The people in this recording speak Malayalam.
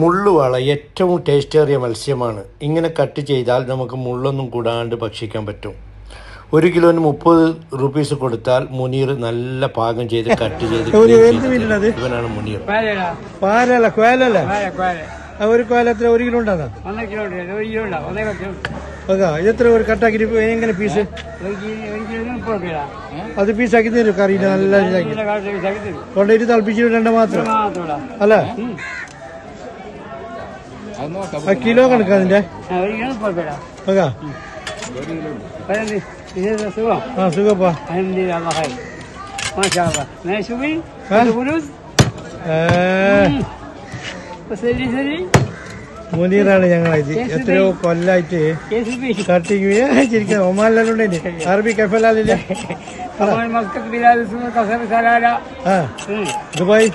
മുള്ളുവാള ഏറ്റവും ടേസ്റ്റേറിയ മത്സ്യമാണ്. ഇങ്ങനെ കട്ട് ചെയ്താൽ നമുക്ക് മുള്ളൊന്നും കൂടാണ്ട് ഭക്ഷിക്കാൻ പറ്റും. 1 കിലോന് 30 റുപ്പീസ് കൊടുത്താൽ മുനീർ നല്ല പാകം ചെയ്ത് കട്ട് ചെയ്ത് ഇവനാണ് മുനീർ. ഒരു കോല എത്ര 1 കിലോ ഉണ്ടാകാം? എത്ര ഒരു കട്ടാക്കി എങ്ങനെ പീസ്? അത് പീസാക്കി തരും കറി നല്ല കൊണ്ടുപോയിട്ട് തിളപ്പിച്ചിടേണ്ട മാത്രം അല്ലേ? കിലോ കണക്കാ അതിന്റെ? സുഖപ്പാ. മുനീറാണ് ഞങ്ങളായിട്ട് എത്രയോ കൊല്ലായിട്ട് കട്ടിങ് ശരിക്കും ഒമാനിലെല്ലാം ഉണ്ട്. അറബി കഫലാലില്ലേ ദുബായ്